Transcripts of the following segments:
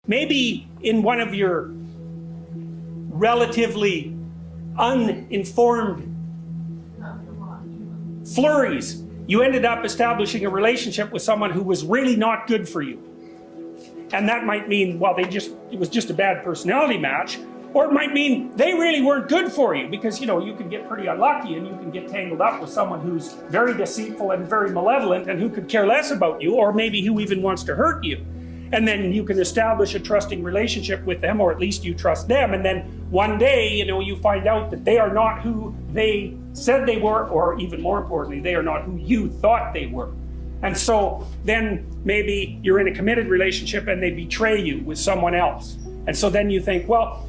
maybe in one of your relatively uninformed flurries, you ended up establishing a relationship with someone who was really not good for you. And that might mean, well, it was just a bad personality match, or it might mean they really weren't good for you, because, you know, you can get pretty unlucky and you can get tangled up with someone who's very deceitful and very malevolent and who could care less about you, or maybe who even wants to hurt you. And then you can establish a trusting relationship with them, or at least you trust them, and then one day, you know, you find out that they are not who they said they were, or even more importantly, they are not who you thought they were. And so then maybe you're in a committed relationship and they betray you with someone else. And so then you think, well,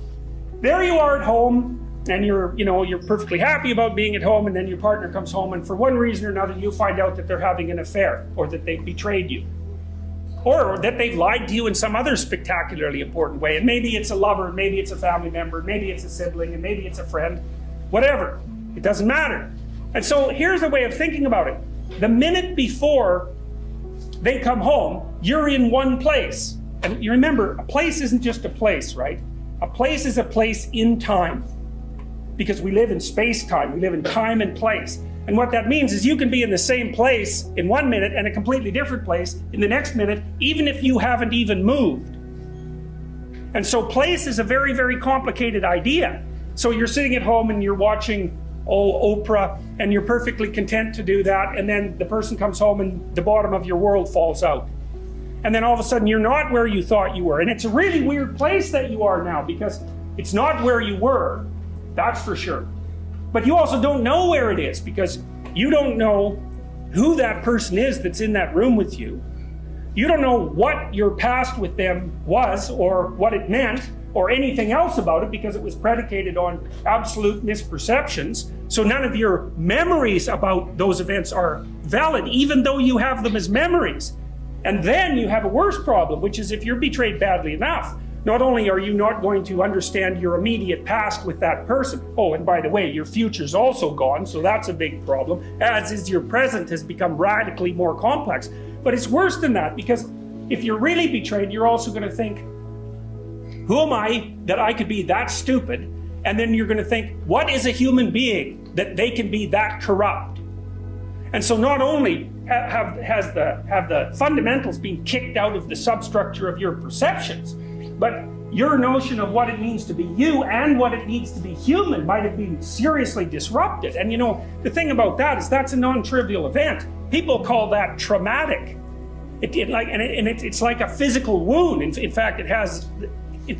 there you are at home, and you're perfectly happy about being at home, and then your partner comes home, and for one reason or another, you find out that they're having an affair, or that they've betrayed you, or that they've lied to you in some other spectacularly important way. And maybe it's a lover, maybe it's a family member, maybe it's a sibling, and maybe it's a friend, whatever. It doesn't matter. And so here's a way of thinking about it. The minute before they come home, you're in one place. And you remember, a place isn't just a place, right? A place is a place in time, because we live in space-time. We live in time and place. And what that means is you can be in the same place in 1 minute and a completely different place in the next minute, even if you haven't even moved. And so place is a very, very complicated idea. So you're sitting at home and you're watching Oprah, and you're perfectly content to do that, and then the person comes home and the bottom of your world falls out. And then all of a sudden you're not where you thought you were. And it's a really weird place that you are now, because it's not where you were, that's for sure. But you also don't know where it is, because you don't know who that person is that's in that room with you. You don't know what your past with them was, or what it meant, or anything else about it, because it was predicated on absolute misperceptions. So none of your memories about those events are valid, even though you have them as memories. And then you have a worse problem, which is if you're betrayed badly enough, not only are you not going to understand your immediate past with that person, oh, and by the way, your future's also gone, so that's a big problem, as is your present has become radically more complex. But it's worse than that, because if you're really betrayed, you're also going to think, who am I that I could be that stupid? And then you're going to think, what is a human being that they can be that corrupt? And so not only have the fundamentals been kicked out of the substructure of your perceptions, but your notion of what it means to be you and what it means to be human might have been seriously disrupted. And you know, the thing about that is that's a non-trivial event. People call that traumatic. It's like a physical wound. In fact, it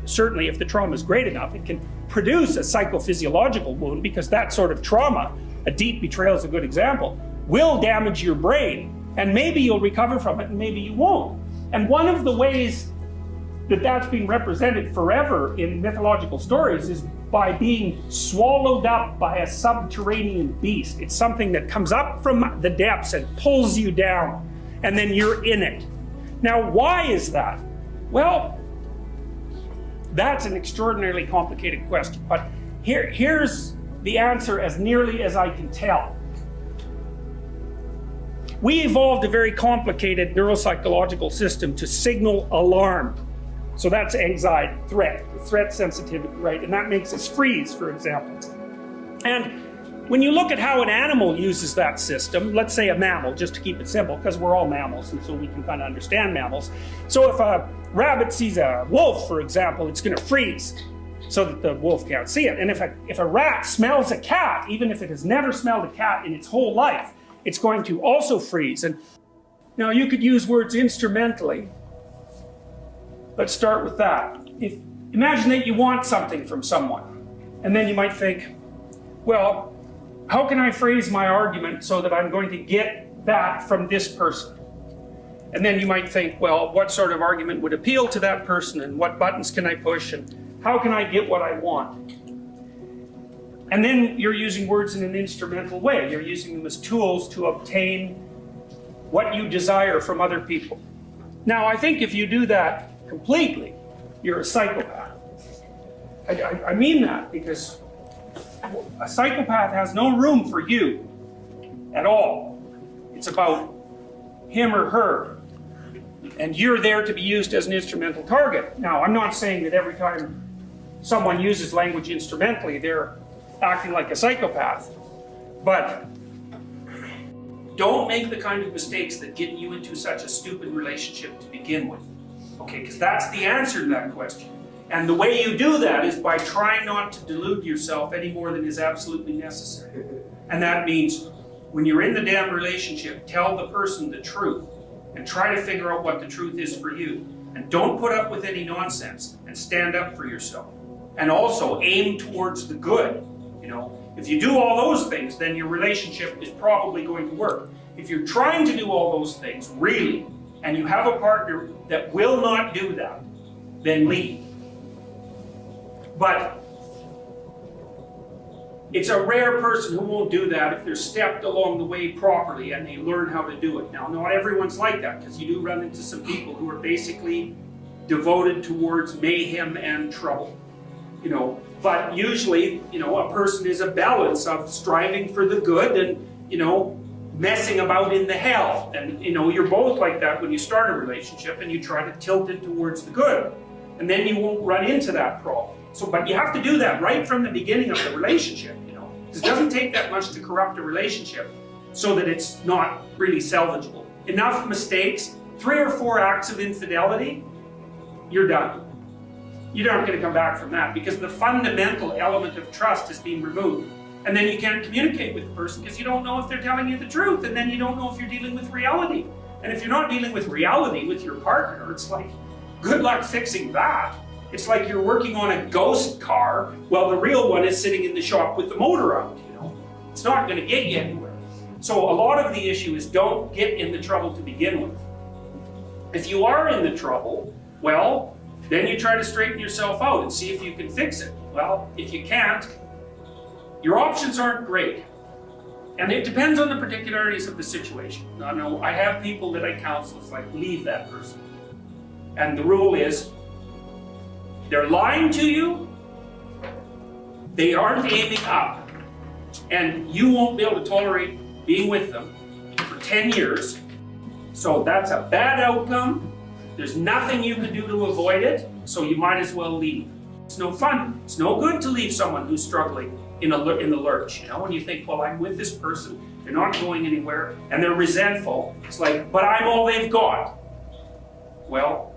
certainly, if the trauma is great enough, it can produce a psychophysiological wound, because that sort of trauma, a deep betrayal is a good example, will damage your brain. And maybe you'll recover from it and maybe you won't. And one of the ways that that's been represented forever in mythological stories is by being swallowed up by a subterranean beast. It's something that comes up from the depths and pulls you down, and then you're in it. Now, why is that? Well, that's an extraordinarily complicated question, but here's the answer as nearly as I can tell. We evolved a very complicated neuropsychological system to signal alarm. So that's anxiety, threat sensitivity, right? And that makes us freeze, for example. And when you look at how an animal uses that system, let's say a mammal, just to keep it simple, because we're all mammals, and so we can kind of understand mammals. So if a rabbit sees a wolf, for example, it's going to freeze so that the wolf can't see it. And if a rat smells a cat, even if it has never smelled a cat in its whole life, it's going to also freeze. And now you could use words instrumentally. Let's start with that. Imagine that you want something from someone, and then you might think, well, how can I phrase my argument so that I'm going to get that from this person? And then you might think, well, what sort of argument would appeal to that person, and what buttons can I push, and how can I get what I want? And then you're using words in an instrumental way. You're using them as tools to obtain what you desire from other people. Now, I think if you do that completely, you're a psychopath. I mean that because a psychopath has no room for you at all. It's about him or her. And you're there to be used as an instrumental target. Now, I'm not saying that every time someone uses language instrumentally, they're acting like a psychopath. But don't make the kind of mistakes that get you into such a stupid relationship to begin with. Okay, because that's the answer to that question. And the way you do that is by trying not to delude yourself any more than is absolutely necessary. And that means when you're in the damn relationship, tell the person the truth and try to figure out what the truth is for you. And don't put up with any nonsense and stand up for yourself. And also aim towards the good. You know, if you do all those things, then your relationship is probably going to work. If you're trying to do all those things, really, and you have a partner that will not do that, then leave. But it's a rare person who won't do that if they're stepped along the way properly and they learn how to do it. Now, not everyone's like that, because you do run into some people who are basically devoted towards mayhem and trouble. You know, but usually, you know, a person is a balance of striving for the good and, you know, messing about in the hell. And, you know, you're both like that when you start a relationship and you try to tilt it towards the good. And then you won't run into that problem. So, but you have to do that right from the beginning of the relationship, you know. It doesn't take that much to corrupt a relationship so that it's not really salvageable. Enough mistakes, 3 or 4 acts of infidelity, you're done. You're not going to come back from that because the fundamental element of trust has been removed. And then you can't communicate with the person because you don't know if they're telling you the truth, and then you don't know if you're dealing with reality. And if you're not dealing with reality with your partner, it's like, good luck fixing that. It's like you're working on a ghost car while the real one is sitting in the shop with the motor out, you know. It's not going to get you anywhere. So a lot of the issue is don't get in the trouble to begin with. If you are in the trouble, well, then you try to straighten yourself out and see if you can fix it. Well, if you can't, your options aren't great. And it depends on the particularities of the situation. I know I have people that I counsel, it's like, leave that person. And the rule is, they're lying to you, they aren't aiming up, and you won't be able to tolerate being with them for 10 years. So that's a bad outcome. There's nothing you can do to avoid it, so you might as well leave. It's no fun. It's no good to leave someone who's struggling in the lurch, you know, when you think, well, I'm with this person, they're not going anywhere, and they're resentful. It's like, but I'm all they've got. Well,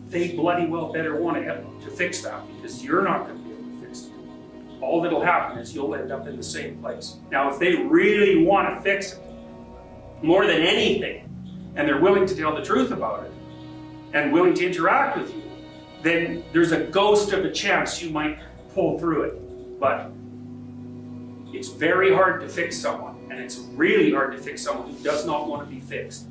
they bloody well better want to fix that, because you're not going to be able to fix it. All that'll happen is you'll end up in the same place. Now, if they really want to fix it, more than anything, and they're willing to tell the truth about it, and willing to interact with you, then there's a ghost of a chance you might pull through it. But it's very hard to fix someone, and it's really hard to fix someone who does not want to be fixed.